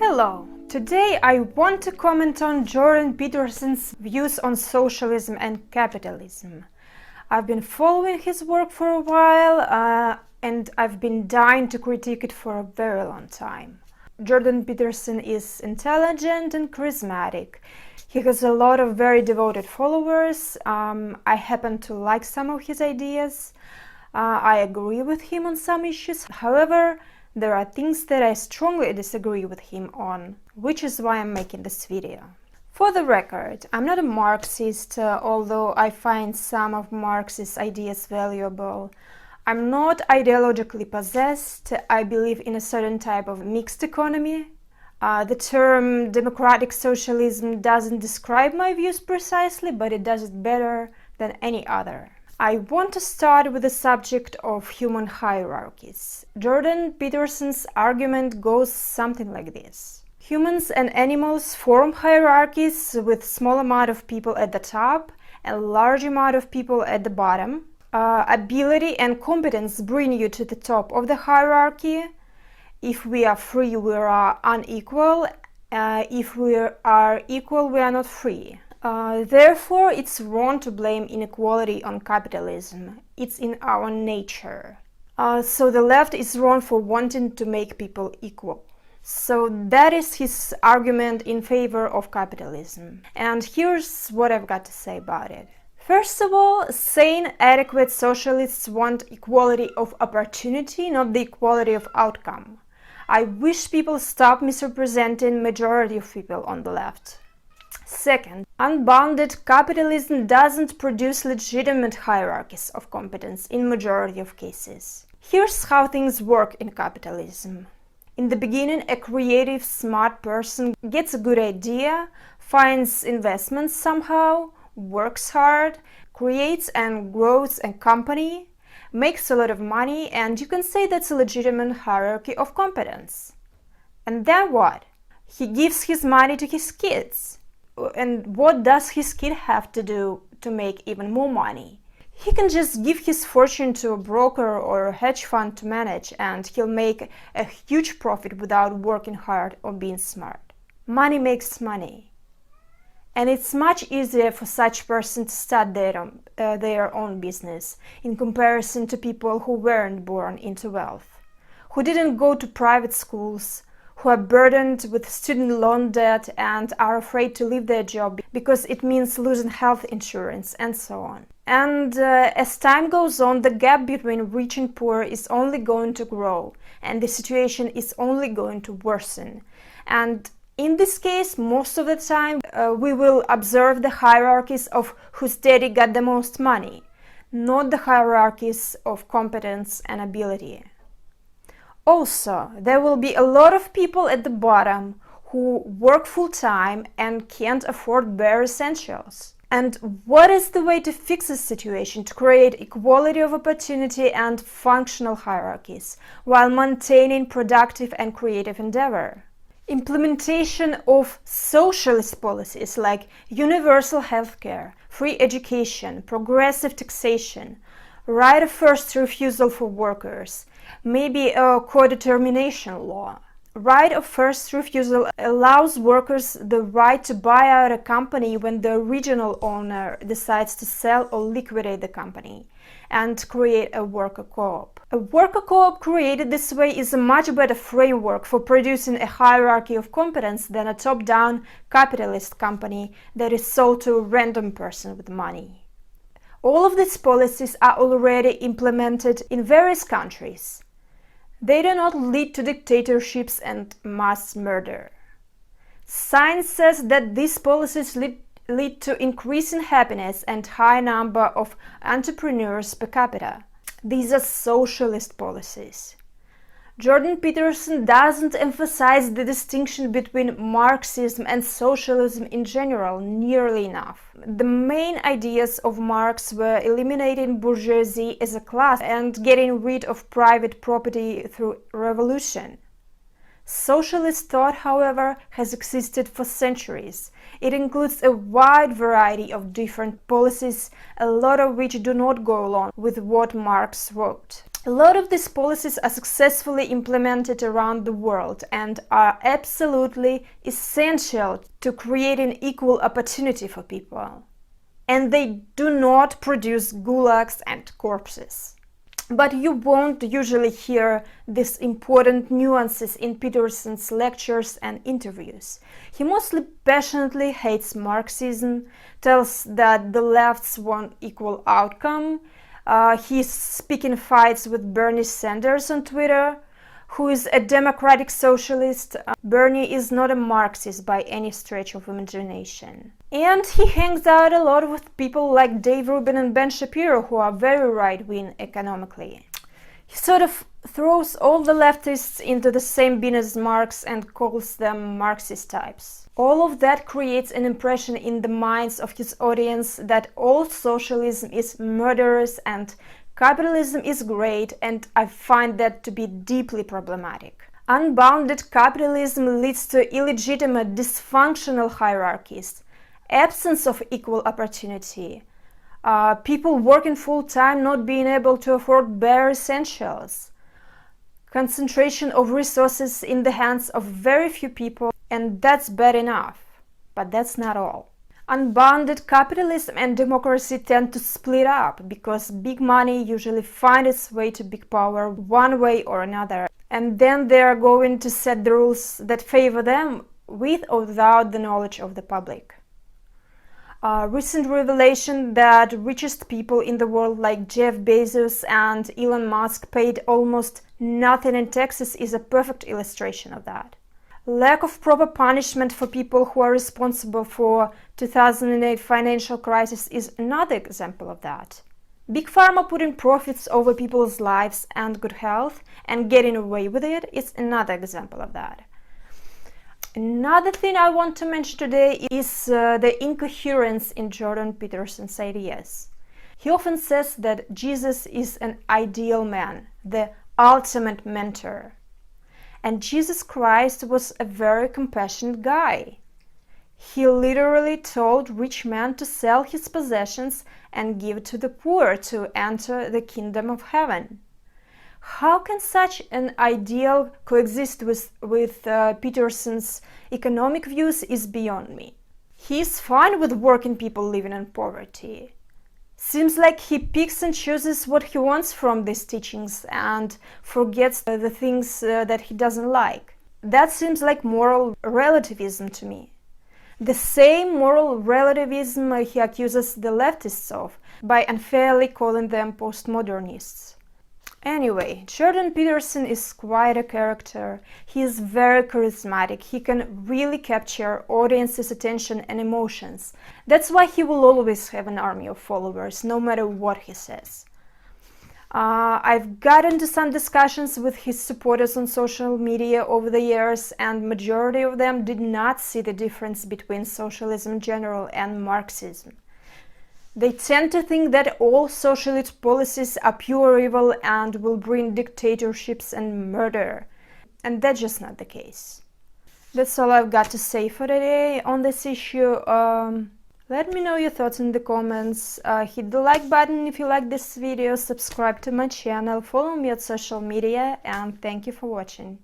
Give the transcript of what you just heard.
Hello! Today I want to comment on Jordan Peterson's views on socialism and capitalism. I've been following his work for a while and I've been dying to critique it for a very long time. Jordan Peterson is intelligent and charismatic. He has a lot of very devoted followers. I happen to like some of his ideas. I agree with him on some issues. However, there are things that I strongly disagree with him on, which is why I'm making this video. For the record, I'm not a Marxist, although I find some of Marx's ideas valuable. I'm not ideologically possessed. I believe in a certain type of mixed economy. The term democratic socialism doesn't describe my views precisely, but it does it better than any other. I want to start with the subject of human hierarchies. Jordan Peterson's argument goes something like this. Humans and animals form hierarchies with small amount of people at the top and large amount of people at the bottom. Ability and competence bring you to the top of the hierarchy. If we are free, we are unequal. If we are equal, we are not free. Therefore, it's wrong to blame inequality on capitalism. It's in our nature. So the left is wrong for wanting to make people equal. So that is his argument in favor of capitalism. And here's what I've got to say about it. First of all, sane, adequate socialists want equality of opportunity, not the equality of outcome. I wish people stop misrepresenting majority of people on the left. Second, unbounded capitalism doesn't produce legitimate hierarchies of competence in majority of cases. Here's how things work in capitalism. In the beginning, a creative, smart person gets a good idea, finds investments somehow, works hard, creates and grows a company, makes a lot of money, and you can say that's a legitimate hierarchy of competence. And then what? He gives his money to his kids. And what does his kid have to do to make even more money? He can just give his fortune to a broker or a hedge fund to manage, and he'll make a huge profit without working hard or being smart. Money makes money. And it's much easier for such person to start their own business in comparison to people who weren't born into wealth, who didn't go to private schools, who are burdened with student loan debt and are afraid to leave their job because it means losing health insurance and so on. And as time goes on, the gap between rich and poor is only going to grow, and the situation is only going to worsen. And in this case, most of the time, we will observe the hierarchies of whose daddy got the most money, not the hierarchies of competence and ability. Also, there will be a lot of people at the bottom who work full-time and can't afford bare essentials. And what is the way to fix this situation, to create equality of opportunity and functional hierarchies, while maintaining productive and creative endeavor? Implementation of socialist policies like universal healthcare, free education, progressive taxation, right of first refusal for workers, maybe a co-determination law. Right of first refusal allows workers the right to buy out a company when the original owner decides to sell or liquidate the company, and create a worker co-op. A worker co-op created this way is a much better framework for producing a hierarchy of competence than a top-down capitalist company that is sold to a random person with money. All of these policies are already implemented in various countries. They do not lead to dictatorships and mass murder. Science says that these policies lead to increasing happiness and high number of entrepreneurs per capita. These are socialist policies. Jordan Peterson doesn't emphasize the distinction between Marxism and socialism in general nearly enough. The main ideas of Marx were eliminating bourgeoisie as a class and getting rid of private property through revolution. Socialist thought, however, has existed for centuries. It includes a wide variety of different policies, a lot of which do not go along with what Marx wrote. A lot of these policies are successfully implemented around the world and are absolutely essential to creating equal opportunity for people. And they do not produce gulags and corpses. But you won't usually hear these important nuances in Peterson's lectures and interviews. He mostly passionately hates Marxism, tells that the lefts want equal outcome. He's picking fights with Bernie Sanders on Twitter, who is a democratic socialist. Bernie is not a Marxist by any stretch of imagination. And he hangs out a lot with people like Dave Rubin and Ben Shapiro, who are very right-wing economically. He sort of throws all the leftists into the same bin as Marx and calls them Marxist types. All of that creates an impression in the minds of his audience that all socialism is murderous and capitalism is great, and I find that to be deeply problematic. Unbounded capitalism leads to illegitimate, dysfunctional hierarchies, absence of equal opportunity, people working full-time not being able to afford bare essentials, concentration of resources in the hands of very few people, and that's bad enough, but that's not all. Unbounded capitalism and democracy tend to split up because big money usually finds its way to big power one way or another, and then they are going to set the rules that favor them with or without the knowledge of the public. Recent revelation that richest people in the world like Jeff Bezos and Elon Musk paid almost nothing in taxes is a perfect illustration of that. Lack of proper punishment for people who are responsible for 2008 financial crisis is another example of that. Big Pharma putting profits over people's lives and good health and getting away with it is another example of that. Another thing I want to mention today is the incoherence in Jordan Peterson's ideas. He often says that Jesus is an ideal man, the ultimate mentor. And Jesus Christ was a very compassionate guy. He literally told rich men to sell his possessions and give to the poor to enter the kingdom of heaven. How can such an ideal coexist with Peterson's economic views is beyond me. He's fine with working people living in poverty. Seems like he picks and chooses what he wants from these teachings and forgets the things that he doesn't like. That seems like moral relativism to me. The same moral relativism he accuses the leftists of by unfairly calling them postmodernists. Anyway, Jordan Peterson is quite a character. He is very charismatic. He can really capture audiences' attention and emotions. That's why he will always have an army of followers, no matter what he says. I've got into some discussions with his supporters on social media over the years, and majority of them did not see the difference between socialism in general and Marxism. They tend to think that all socialist policies are pure evil and will bring dictatorships and murder. And that's just not the case. That's all I've got to say for today on this issue. Let me know your thoughts in the comments. Hit the like button if you like this video, subscribe to my channel, follow me on social media, and thank you for watching.